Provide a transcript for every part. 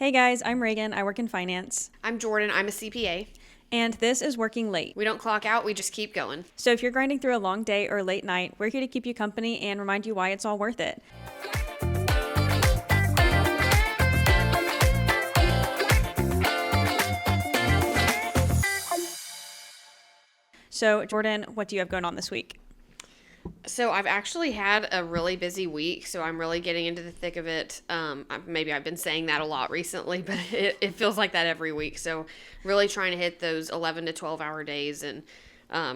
Hey guys, I'm Reagan. I work in finance. I'm Jordan. I'm a CPA. And this is Working Late. We don't clock out, we just keep going. So if you're grinding through a long day or late night, we're here to keep you company and remind you why it's all worth it. So Jordan, what do you have going on this week? So I've actually had a really busy week, so I'm really getting into the thick of it. Maybe I've been saying that a lot recently, but it feels like that every week. So really trying to hit those 11 to 12 hour days, and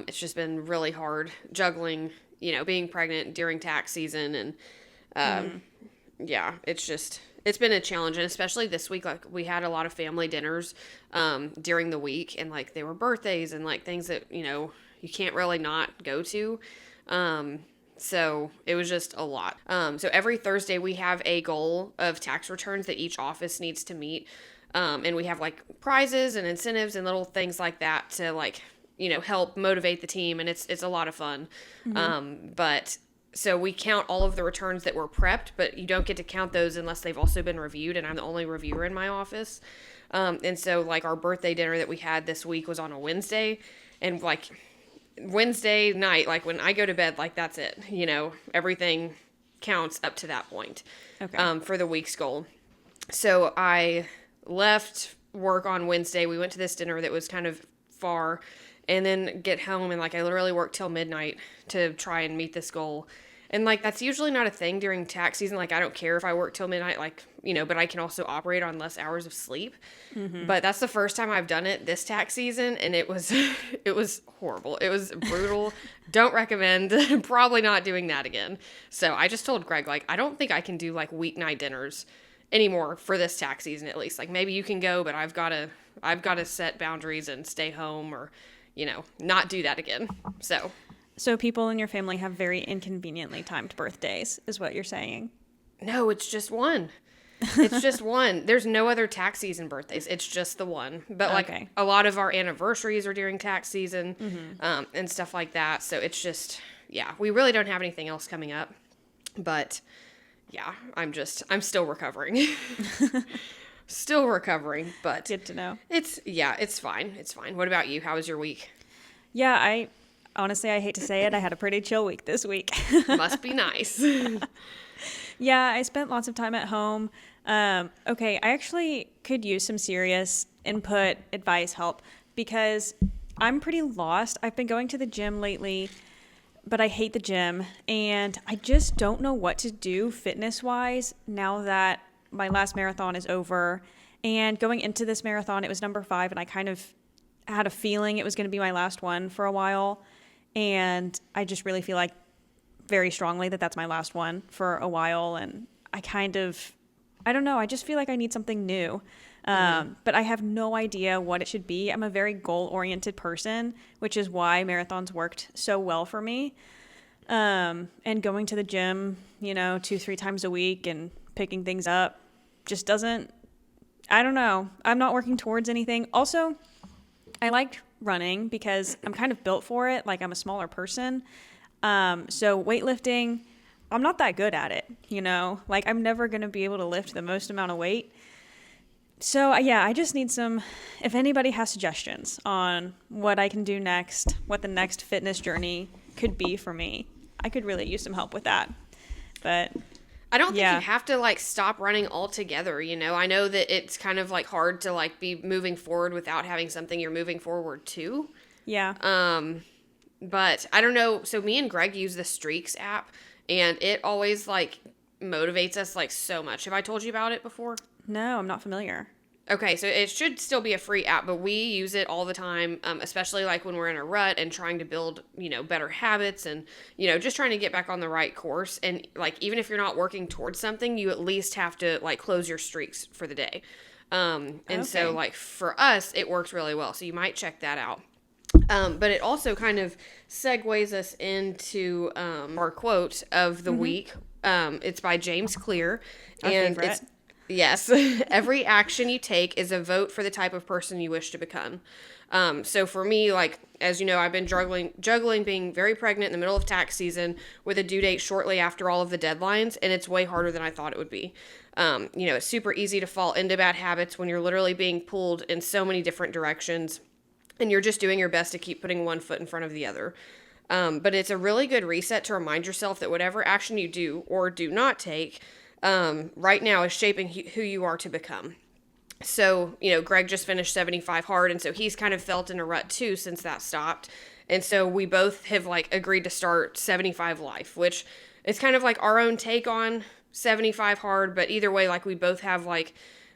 it's just been really hard juggling, being pregnant during tax season, and yeah, it's been a challenge. And especially this week, like we had a lot of family dinners during the week, and like they were birthdays and like things that you can't really not go to. So it was just a lot. So every Thursday we have a goal of tax returns that each office needs to meet. And we have like prizes and incentives and little things like that to like, help motivate the team. And it's a lot of fun. But so we count all of the returns that were prepped, but you don't get to count those unless they've also been reviewed. And I'm the only reviewer in my office. And so like our birthday dinner that we had this week was on a Wednesday, and like Wednesday night, like when I go to bed, like that's it, everything counts up to that point. Okay. For the week's goal. So I left work on Wednesday. We went to this dinner that was kind of far, and then get home, and like I literally worked till midnight to try and meet this goal. And like that's usually not a thing during tax season. Like I don't care if I work till midnight, like, but I can also operate on less hours of sleep. But that's the first time I've done it this tax season, and it was horrible. It was brutal. Don't recommend. Probably not doing that again. So I just told Greg, like, I don't think I can do like weeknight dinners anymore for this tax season, at least. Like maybe you can go, but I've got to set boundaries and stay home, or not do that again. So people in your family have very inconveniently timed birthdays, is what you're saying? No, it's just one. It's just one. There's no other tax season birthdays. It's just the one. But like a lot of our anniversaries are during tax season, and stuff like that. So it's just, yeah, we really don't have anything else coming up. But yeah, I'm still recovering. Still recovering, but Good to know. It's fine. It's fine. What about you? How was your week? Yeah, honestly, I hate to say it, I had a pretty chill week this week. Must be nice. Yeah, I spent lots of time at home. Okay, I actually could use some serious input, advice, help, because I'm pretty lost. I've been going to the gym lately, but I hate the gym, and I just don't know what to do fitness-wise now that my last marathon is over. And going into this marathon, it was number 5, and I kind of had a feeling it was going to be my last one for a while. And I just really feel like very strongly that that's my last one for a while. And I don't know, I just feel like I need something new. But I have no idea what it should be. I'm a very goal-oriented person, which is why marathons worked so well for me. And going to the gym, 2-3 times a week and picking things up just doesn't, I don't know. I'm not working towards anything. Also, I like running because I'm kind of built for it. Like I'm a smaller person. So weightlifting, I'm not that good at it, like I'm never going to be able to lift the most amount of weight. So yeah, I just need if anybody has suggestions on what I can do next, what the next fitness journey could be for me, I could really use some help with that. But I don't think you have to like stop running altogether. I know that it's kind of like hard to like be moving forward without having something you're moving forward to. Yeah. But I don't know. So me and Greg use the Streaks app, and it always like motivates us like so much. Have I told you about it before? No, I'm not familiar. Okay, so it should still be a free app, but we use it all the time, especially like when we're in a rut and trying to build, better habits and, just trying to get back on the right course. And like, even if you're not working towards something, you at least have to like close your streaks for the day. So like for us, it works really well. So you might check that out. But it also kind of segues us into our quote of the week. It's by James Clear. Our favorite. Yes. Every action you take is a vote for the type of person you wish to become. So for me, like, as you know, I've been juggling being very pregnant in the middle of tax season with a due date shortly after all of the deadlines, and it's way harder than I thought it would be. It's super easy to fall into bad habits when you're literally being pulled in so many different directions, and you're just doing your best to keep putting one foot in front of the other. But it's a really good reset to remind yourself that whatever action you do or do not take right now is shaping who you are to become. So, Greg just finished 75 hard, and so he's kind of felt in a rut too since that stopped. And so we both have like agreed to start 75 life, which is kind of like our own take on 75 hard, but either way, like we both have like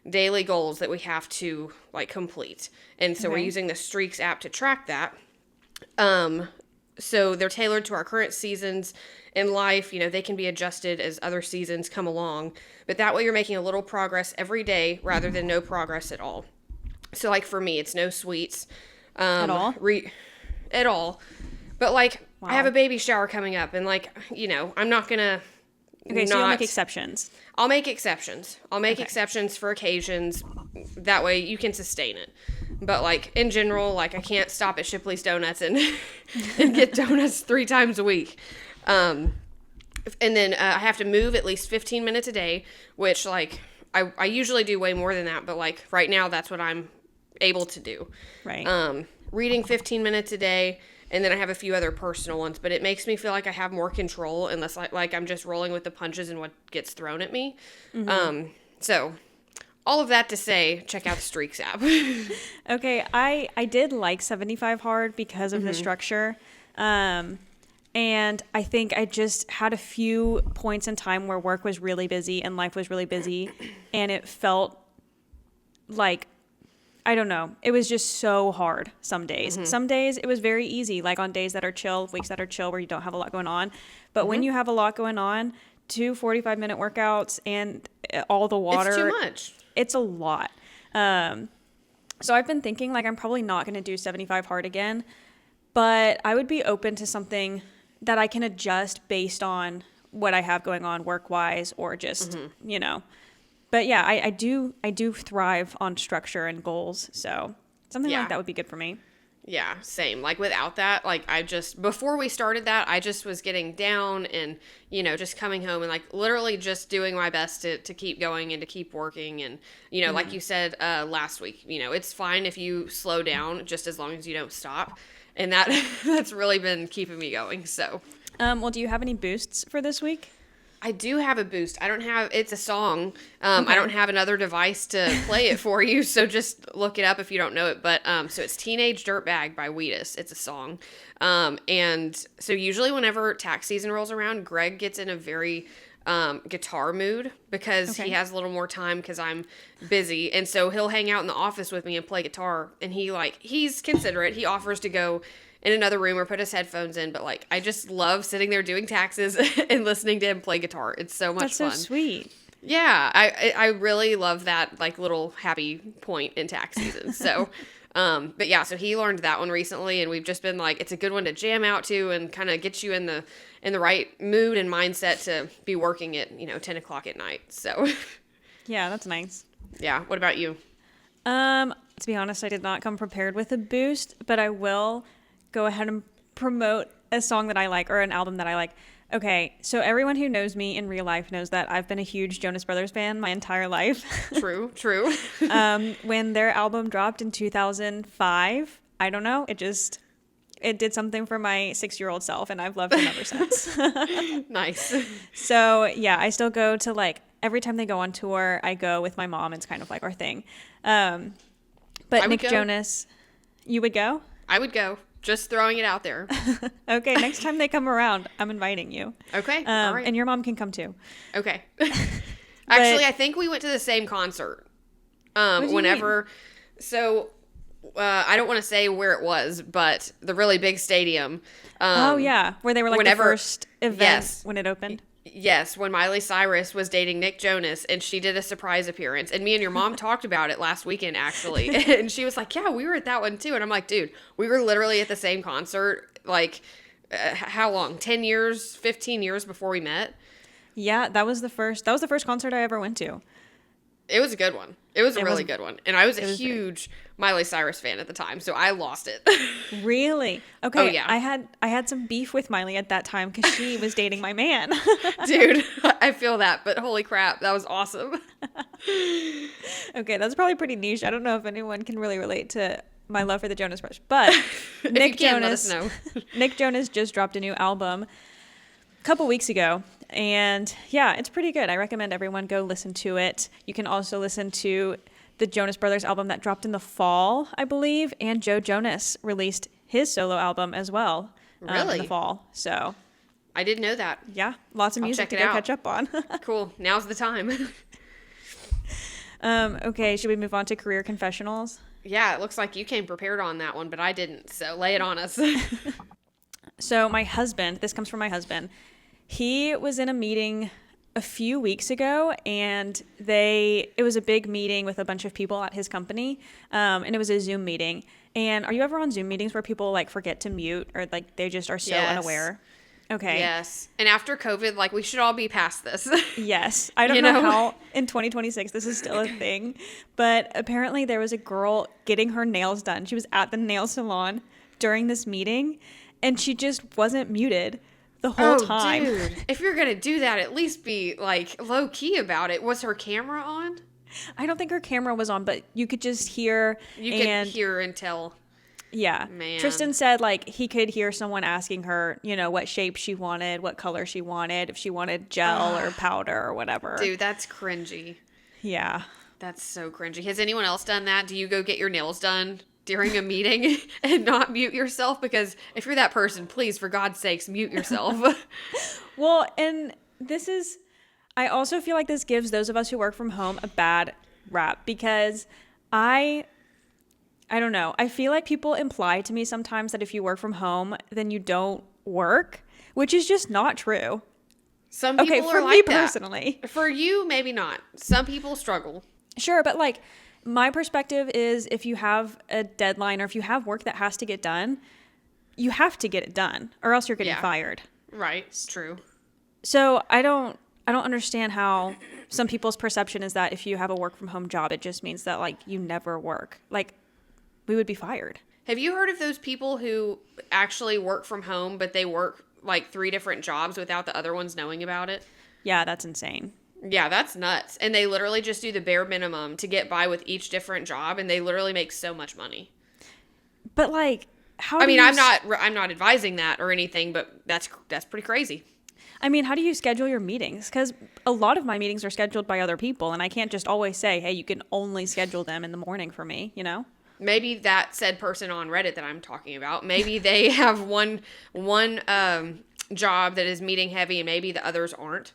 daily goals that we have to like complete. And so we're using the Streaks app to track that. So they're tailored to our current seasons in life. They can be adjusted as other seasons come along, but that way you're making a little progress every day rather than no progress at all. So like for me, it's no sweets, At all? At all. But like Wow. I have a baby shower coming up, and like, I'm not gonna. Okay, so you'll make exceptions. I'll make exceptions. I'll make exceptions for occasions. That way you can sustain it. But like in general, like I can't stop at Shipley's Donuts and and get donuts 3 times a week. And then I have to move at least 15 minutes a day, which like I usually do way more than that, but like right now that's what I'm able to do. Right. Reading 15 minutes a day, and then I have a few other personal ones, but it makes me feel like I have more control unless like I'm just rolling with the punches and what gets thrown at me. So all of that to say, check out the Streaks app. Okay, I did like 75 hard because of the structure. And I think I just had a few points in time where work was really busy and life was really busy, and it felt like, I don't know, it was just so hard some days. Some days it was very easy, like on days that are chill, weeks that are chill where you don't have a lot going on. But when you have a lot going on, 2 45-minute workouts and all the water. It's too much. It's a lot. So I've been thinking like I'm probably not going to do 75 hard again, but I would be open to something that I can adjust based on what I have going on work-wise or just, But yeah, I do thrive on structure and goals, so something like that would be good for me. Yeah, same. Like without that, like before we started that, I just was getting down and, just coming home and like literally just doing my best to keep going and to keep working. And, like you said last week, it's fine if you slow down just as long as you don't stop. And that's really been keeping me going. So, well, do you have any boosts for this week? I do have a boost. It's a song. I don't have another device to play it for you, so just look it up if you don't know it. But, so it's Teenage Dirtbag by Wheatus. It's a song. And so usually whenever tax season rolls around, Greg gets in a very, guitar mood because he has a little more time because I'm busy. And so he'll hang out in the office with me and play guitar. And he's considerate. He offers to go in another room or put his headphones in, but like I just love sitting there doing taxes and listening to him play guitar. It's so much fun. That's so sweet. Yeah, I really love that like little happy point in tax season. So, but yeah, so he learned that one recently, and we've just been like, it's a good one to jam out to and kind of get you in the right mood and mindset to be working at 10 o'clock at night. So, Yeah, that's nice. Yeah. What about you? To be honest, I did not come prepared with a boost, but I will go ahead and promote a song that I like or an album that I like. Okay, so everyone who knows me in real life knows that I've been a huge Jonas Brothers fan my entire life. True. When their album dropped in 2005, I don't know, it did something for my 6-year-old self, and I've loved them ever since. Nice. So yeah, I still go to like every time they go on tour, I go with my mom. It's kind of like our thing. But Nick Jonas, you would go? I would go. Just throwing it out there. Okay, next time they come around, I'm inviting you. Okay, all right. And your mom can come too. Okay. Actually, I think we went to the same concert. Whenever, so I don't want to say where it was, but the really big stadium. Oh yeah, where they were like the first event when it opened. Yes, when Miley Cyrus was dating Nick Jonas, and she did a surprise appearance. And me and your mom talked about it last weekend, actually. And she was like, yeah, we were at that one, too. And I'm like, dude, we were literally at the same concert, like, how long? 10 years, 15 years before we met? Yeah, that was the first concert I ever went to. It was a good one. It was a It really was- good one. And I was a it was great. huge Miley Cyrus fan at the time, so I lost it. Really? Okay. Oh, yeah. I had some beef with Miley at that time because she was dating my man. Dude, I feel that, but holy crap, that was awesome. Okay, that's probably pretty niche. I don't know if anyone can really relate to my love for the Jonas Brothers, but If you Nick can, let us Jonas, know. Nick Jonas just dropped a new album a couple weeks ago, and yeah, it's pretty good. I recommend everyone go listen to it. You can also listen to the Jonas Brothers album that dropped in the fall, I believe, and Joe Jonas released his solo album as well in Really? the fall. So I didn't know that. yeah, lots of music check to it go out. catch up on. Cool. Now's the time. Okay, should we move on to career confessionals? Yeah, it looks like you came prepared on that one, but I didn't. So lay it on us. So my husband, this comes from my husband. He was in a meeting a few weeks ago, and it was a big meeting with a bunch of people at his company, and it was a Zoom meeting. And are you ever on Zoom meetings where people like forget to mute or like they just are so Yes. unaware? Okay. Yes. And after COVID, like, we should all be past this. Yes. I don't You know know? how in 2026 this is still a thing, but apparently there was a girl getting her nails done. She was at the nail salon during this meeting, and she just wasn't muted the whole time. Dude. If you're going to do that, at least be, like, low-key about it. Was her camera on? I don't think her camera was on, but you could just hear. You and could hear and tell. yeah. Man. Tristan said like he could hear someone asking her, what shape she wanted, what color she wanted, if she wanted gel or powder or whatever. Dude, that's cringy. Yeah. That's so cringy. Has anyone else done that? Do you go get your nails done during a meeting and not mute yourself? Because if you're that person, please, for God's sakes, mute yourself. Well, and I also feel like this gives those of us who work from home a bad rap because I don't know. I feel like people imply to me sometimes that if you work from home, then you don't work, which is just not true. Some people Okay, for are me like that. personally. For you, maybe not. Some people struggle. Sure, but like my perspective is if you have a deadline or if you have work that has to get done, you have to get it done or else you're getting Yeah. fired. Right. True. So I don't understand how some people's perception is that if you have a work from home job, it just means that like you never work. Like we would be fired. Have you heard of those people who actually work from home, but they work like 3 different jobs without the other ones knowing about it? Yeah, that's insane. Yeah, that's nuts. And they literally just do the bare minimum to get by with each different job, and they literally make so much money. But like, how? I do mean, you I'm not advising that or anything, but that's pretty crazy. I mean, how do you schedule your meetings? Because a lot of my meetings are scheduled by other people, and I can't just always say, "Hey, you can only schedule them in the morning for me." You know? Maybe that said person on Reddit that I'm talking about, maybe they have one job that is meeting heavy, and maybe the others aren't.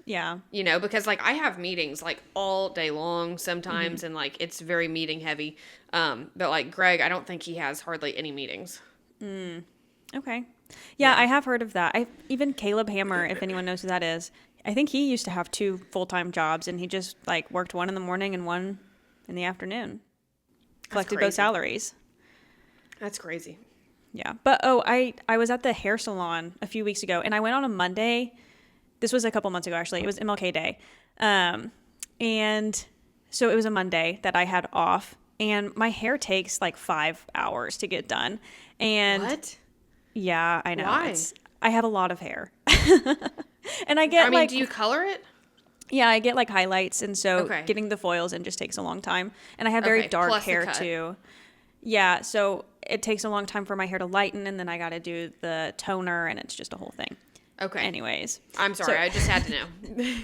Yeah. Because like I have meetings like all day long sometimes, and like it's very meeting heavy. But like Greg, I don't think he has hardly any meetings. Okay. Yeah, I have heard of that. Even Caleb Hammer, if anyone knows who that is, I think he used to have 2 full-time jobs, and he just like worked one in the morning and one in the afternoon. Collected both crazy. salaries. That's crazy. Yeah. But I was at the hair salon a few weeks ago, and I went on a Monday. This was a couple months ago, actually. It was MLK Day. And so it was a Monday that I had off, and my hair takes like 5 hours to get done. And What? yeah, I know. Why? I have a lot of hair. And I get Do you color it? yeah, I get like highlights, and so Okay. getting the foils in just takes a long time. And I have very Okay, dark plus the hair cut. too. Yeah, so it takes a long time for my hair to lighten, and then I got to do the toner, and it's just a whole thing. Okay. Anyways, I'm sorry, So- I just had to know.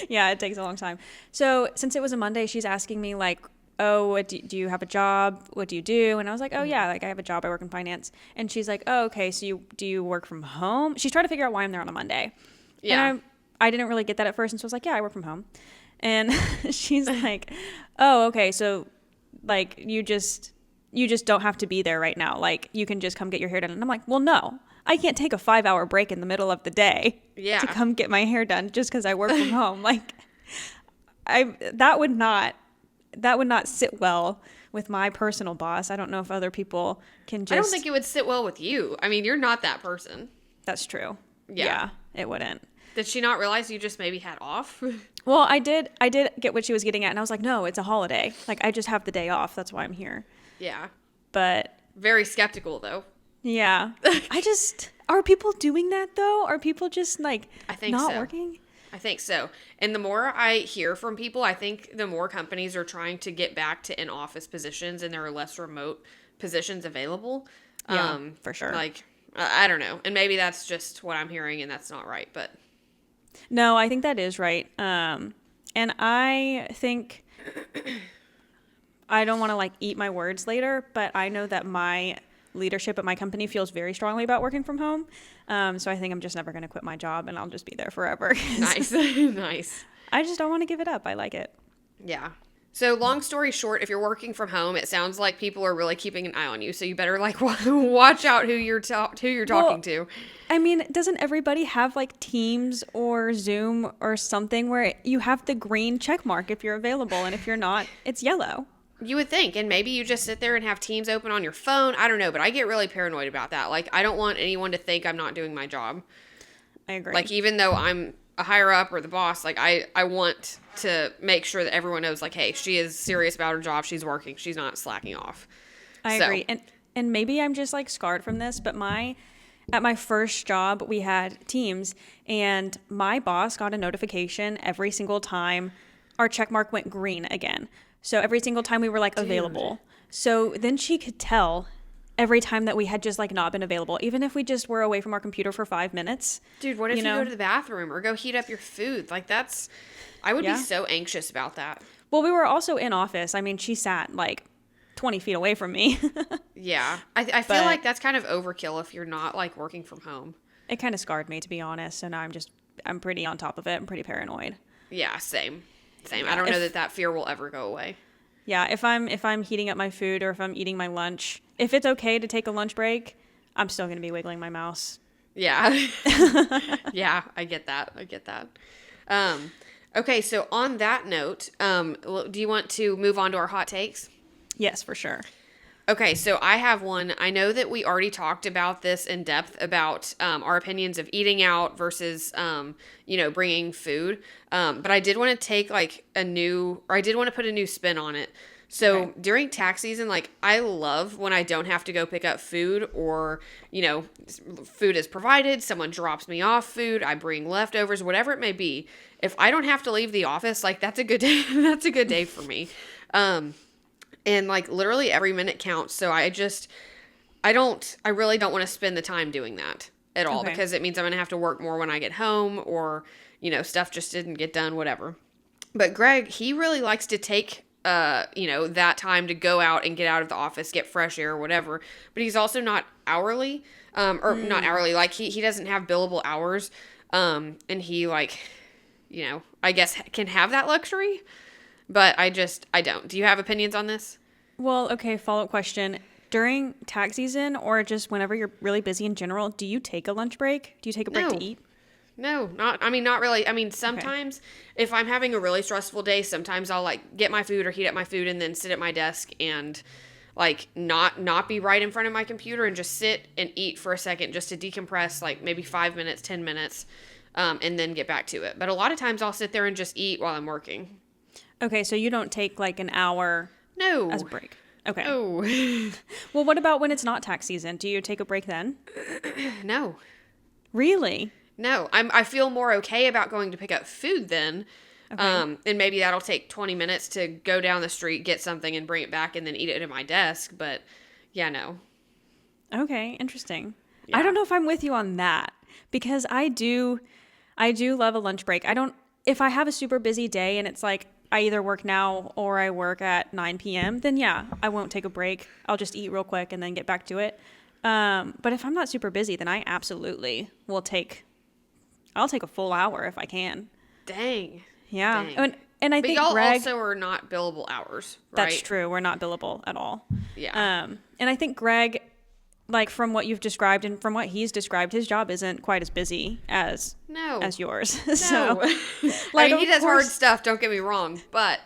yeah, it takes a long time. So since it was a Monday, she's asking me like, "Oh, what do you have a job? What do you do?" And I was like, "Oh yeah, like I have a job. I work in finance." And she's like, "Oh, okay. So do you work from home?" She's trying to figure out why I'm there on a Monday. Yeah. And I didn't really get that at first, and so I was like, "Yeah, I work from home." And she's like, "Oh, okay. So like you just don't have to be there right now. Like you can just come get your hair done." And I'm like, "Well, no. I can't take a 5-hour break in the middle of the day Yeah. to come get my hair done just because I work from home." Like that would not sit well with my personal boss. I don't know if other people can just. I don't think it would sit well with you. I mean, you're not that person. That's true. Yeah. It wouldn't. Did she not realize you just maybe had off? Well, I did get what she was getting at, and I was like, no, it's a holiday. Like, I just have the day off. That's why I'm here. Yeah. But Very skeptical, though. yeah, are people doing that though? Are people just like I think not so. working? I think so. And the more I hear from people, I think the more companies are trying to get back to in-office positions, and there are less remote positions available. Yeah, for sure. Like, I don't know. And maybe that's just what I'm hearing, and that's not right. But No, I think that is right. And I think I don't want to like eat my words later, but I know that my leadership at my company feels very strongly about working from home. So I think I'm just never going to quit my job, and I'll just be there forever. nice. Nice. I just don't want to give it up. I like it. Yeah. So long story short, if you're working from home, it sounds like people are really keeping an eye on you. So you better like watch out who you're talking to. I mean, doesn't everybody have like Teams or Zoom or something where you have the green check mark if you're available, and if you're not, it's yellow? You would think, and maybe you just sit there and have Teams open on your phone. I don't know, but I get really paranoid about that. Like, I don't want anyone to think I'm not doing my job. I agree. Like, even though I'm a higher up or the boss, like, I want to make sure that everyone knows, like, hey, she is serious about her job. She's working. She's not slacking off. I agree. And maybe I'm just like scarred from this, but at my first job, we had Teams, and my boss got a notification every single time our check mark went green again. So every single time we were like available. So then she could tell every time that we had just like not been available, even if we just were away from our computer for 5 minutes. Dude, what if you go to the bathroom or go heat up your food? Like, I would be so anxious about that. Well, we were also in office. I mean, she sat like 20 feet away from me. Yeah. I feel like that's kind of overkill if you're not like working from home. It kind of scarred me, to be honest. So now I'm pretty on top of it. I'm pretty paranoid. Yeah, same. Yeah, I don't know that fear will ever go away. Yeah, if I'm heating up my food or if I'm eating my lunch, if it's okay to take a lunch break, I'm still going to be wiggling my mouse. Yeah. Yeah, I get that. Okay, so on that note, do you want to move on to our hot takes? Yes, for sure. Okay, so I have one. I know that we already talked about this in depth about our opinions of eating out versus, bringing food. But I did want to take I did want to put a new spin on it. So during tax season, like, I love when I don't have to go pick up food, or, food is provided, someone drops me off food, I bring leftovers, whatever it may be. If I don't have to leave the office, like, that's a good day. That's a good day for me. And like literally every minute counts. So I really don't want to spend the time doing that at all, because it means I'm going to have to work more when I get home, or, stuff just didn't get done, whatever. But Greg, he really likes to take, that time to go out and get out of the office, get fresh air, whatever. But he's also not hourly, not hourly. Like he doesn't have billable hours. And he I guess can have that luxury. But I don't. Do you have opinions on this? Well, okay, follow-up question. During tax season, or just whenever you're really busy in general, do you take a lunch break? Do you take a break to eat? No, not really. I mean, sometimes if I'm having a really stressful day, sometimes I'll like get my food or heat up my food and then sit at my desk and like not be right in front of my computer and just sit and eat for a second just to decompress, like maybe 5 minutes, 10 minutes, and then get back to it. But a lot of times I'll sit there and just eat while I'm working. Okay, so you don't take like an hour as a break. Okay. No. Well, what about when it's not tax season? Do you take a break then? No. Really? No. I feel more okay about going to pick up food then. Okay. And maybe that'll take 20 minutes to go down the street, get something, and bring it back and then eat it at my desk. But yeah, no. Okay, interesting. Yeah. I don't know if I'm with you on that, because I do love a lunch break. If I have a super busy day and it's like I either work now or I work at 9 p.m., then yeah, I won't take a break. I'll just eat real quick and then get back to it. But if I'm not super busy, then I absolutely will I'll take a full hour if I can. Dang. Yeah. Dang. And I but think y'all Greg, also are not billable hours, right? That's true. We're not billable at all. Yeah. And I think Greg, like from what you've described and from what he's described, his job isn't quite as busy as yours. No. So, like, he does hard stuff, don't get me wrong, but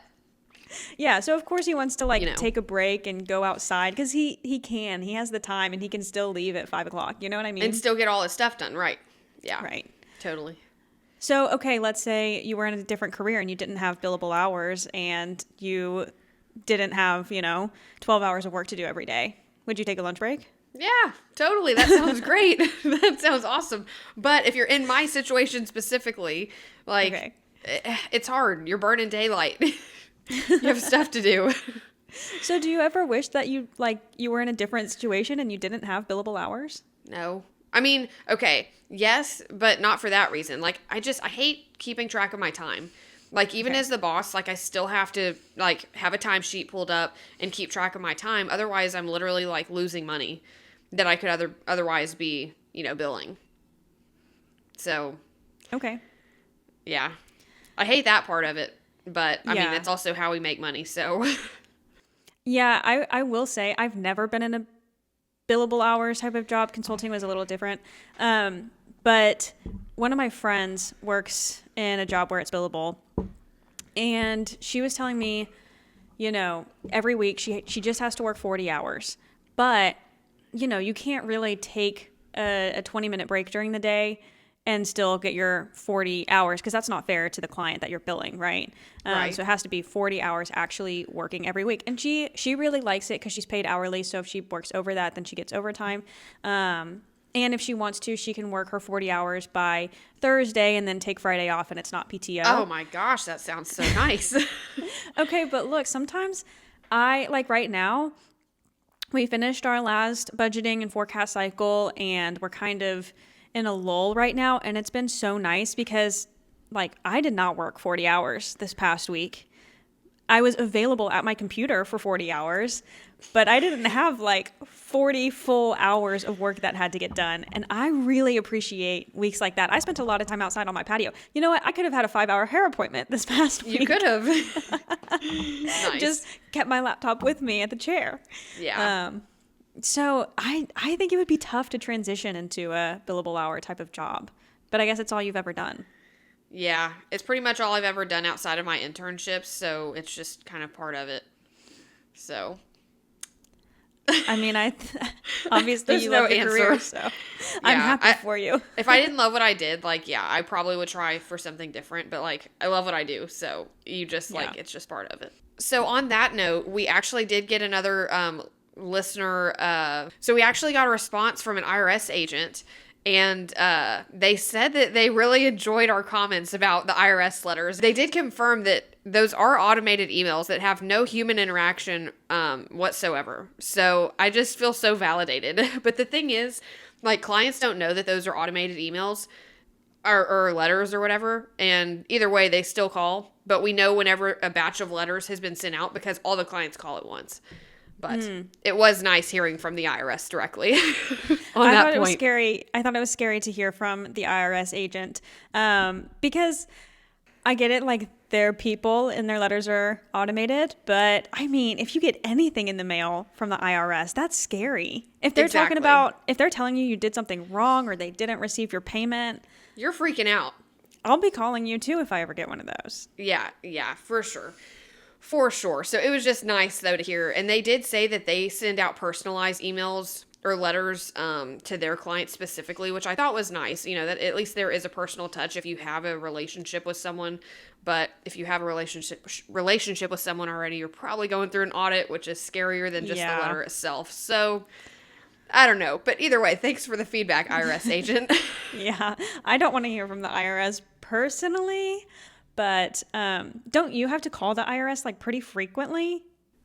yeah, so of course he wants to take a break and go outside, because he has the time, and he can still leave at 5 o'clock. You know what I mean? And still get all his stuff done, right? Yeah. Right. Totally. So, okay, let's say you were in a different career and you didn't have billable hours and you didn't have, 12 hours of work to do every day. Would you take a lunch break? Yeah, totally. That sounds great. That sounds awesome. But if you're in my situation specifically, like, Okay. it's hard. You're burning daylight. You have stuff to do. So do you ever wish that you were in a different situation and you didn't have billable hours? No. I mean, okay, yes, but not for that reason. Like, I hate keeping track of my time. Like, even Okay. as the boss, like, I still have to, like, have a timesheet pulled up and keep track of my time. Otherwise, I'm literally, like, losing money that I could otherwise be, billing. So, Okay. yeah. I hate that part of it. But, I mean, Yeah. that's also how we make money, so. Yeah, I will say I've never been in a billable hours type of job. Consulting was a little different. But one of my friends works in a job where it's billable. And she was telling me, every week she just has to work 40 hours. But, you can't really take a 20-minute break during the day and still get your 40 hours because that's not fair to the client that you're billing, right? Right. So it has to be 40 hours actually working every week. And she really likes it because she's paid hourly. So if she works over that, then she gets overtime. And if she wants to, she can work her 40 hours by Thursday and then take Friday off and it's not PTO. Oh my gosh, that sounds so nice. Okay, but look, sometimes like right now, we finished our last budgeting and forecast cycle and we're kind of in a lull right now. And it's been so nice because like I did not work 40 hours this past week. I was available at my computer for 40 hours, but I didn't have like 40 full hours of work that had to get done. And I really appreciate weeks like that. I spent a lot of time outside on my patio. You know what? I could have had a 5-hour hair appointment this past week. You could have. Nice. Just kept my laptop with me at the chair. Yeah. So I think it would be tough to transition into a billable hour type of job, but I guess it's all you've ever done. Yeah, it's pretty much all I've ever done outside of my internships, so it's just kind of part of it. So, I mean, obviously There's you no love your career, answer. so I'm happy for you. If I didn't love what I did, like, yeah, I probably would try for something different, but like, I love what I do, so you just like, it's just part of it. So on that note, we actually did get another listener. So we actually got a response from an IRS agent. And they said that they really enjoyed our comments about the IRS letters. They did confirm that those are automated emails that have no human interaction whatsoever. So I just feel so validated. But the thing is, like, clients don't know that those are automated emails or letters or whatever. And either way, they still call. But we know whenever a batch of letters has been sent out because all the clients call at once. But it was nice hearing from the IRS directly on that point. It was scary. I thought it was scary to hear from the IRS agent because I get it, like their people and their letters are automated. But I mean, if you get anything in the mail from the IRS, that's scary. If they're talking about, if they're telling you did something wrong or they didn't receive your payment, you're freaking out. I'll be calling you too if I ever get one of those. Yeah, for sure. For sure. So it was just nice, though, to hear. And they did say that they send out personalized emails or letters to their clients specifically, which I thought was nice. You know, that at least there is a personal touch if you have a relationship with someone. But if you have a relationship with someone already, you're probably going through an audit, which is scarier than just the letter itself. So I don't know. But either way, thanks for the feedback, IRS agent. Yeah, I don't want to hear from the IRS personally. But don't you have to call the IRS like pretty frequently?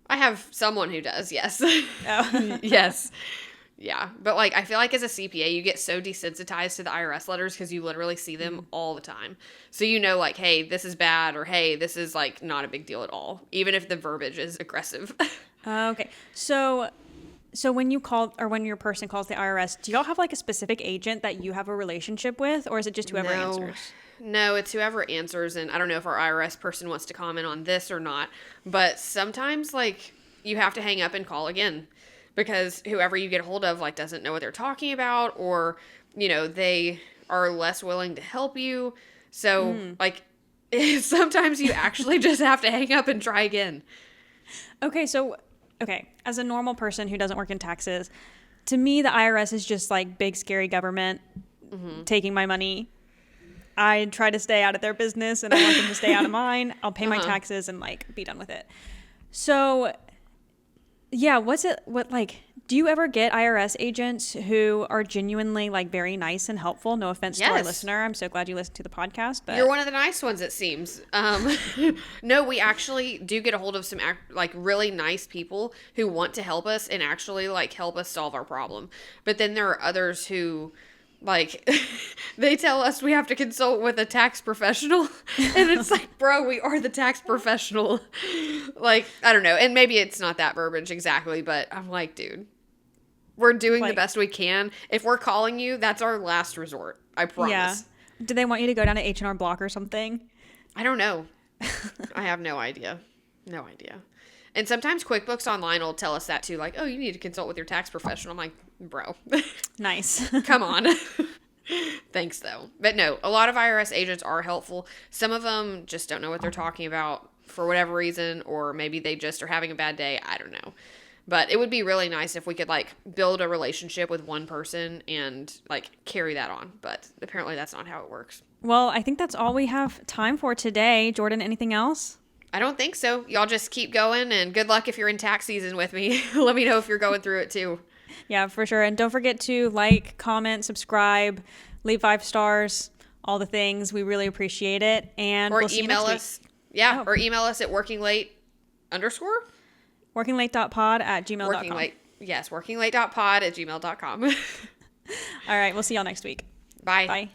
I have someone who does, yes. Oh. Yes. Yeah. But like, I feel like as a CPA, you get so desensitized to the IRS letters because you literally see them all the time. So you know, like, hey, this is bad, or hey, this is like not a big deal at all, even if the verbiage is aggressive. Okay. So when you call or when your person calls the IRS, do y'all have like a specific agent that you have a relationship with, or is it just whoever answers? No, it's whoever answers, and I don't know if our IRS person wants to comment on this or not, but sometimes, like, you have to hang up and call again, because whoever you get a hold of, like, doesn't know what they're talking about, or, you know, they are less willing to help you, so, like, sometimes you actually just have to hang up and try again. Okay, as a normal person who doesn't work in taxes, to me, the IRS is just, like, big, scary government taking my money. I try to stay out of their business and I want them to stay out of mine. I'll pay my Uh-huh. taxes and like be done with it. So yeah, do you ever get IRS agents who are genuinely like very nice and helpful? No offense to our Yes. listener. I'm so glad you listened to the podcast, but You're one of the nice ones, it seems. No, we actually do get a hold of some like really nice people who want to help us and actually like help us solve our problem. But then there are others who like they tell us we have to consult with a tax professional, and it's like, bro, we are the tax professional. Like, I don't know, and maybe it's not that verbiage exactly, but I'm like, dude, we're doing the Like- best we can. If we're calling you, that's our last resort. I promise. yeah. Do they want you to go down to H&R Block or something? I don't know. I have no idea. No idea. And sometimes QuickBooks Online will tell us that too. Like, oh, you need to consult with your tax professional. I'm like, bro, Nice. come on. Thanks, though. But no, a lot of IRS agents are helpful. Some of them just don't know what they're talking about for whatever reason, or maybe they just are having a bad day. I don't know. But it would be really nice if we could like build a relationship with one person and like carry that on. But apparently that's not how it works. Well, I think that's all we have time for today. Jordan, anything else? I don't think so. Y'all just keep going, and good luck if you're in tax season with me. Let me know if you're going through it too. Yeah, for sure. And don't forget to like, comment, subscribe, leave 5 stars, all the things. We really appreciate it. And Or we'll see you email next us. Yeah, Oh. or email us at workinglate_. workinglate.pod@gmail.com. Working late. Yes, workinglate.pod@gmail.com. All right, we'll see y'all next week. Bye. Bye.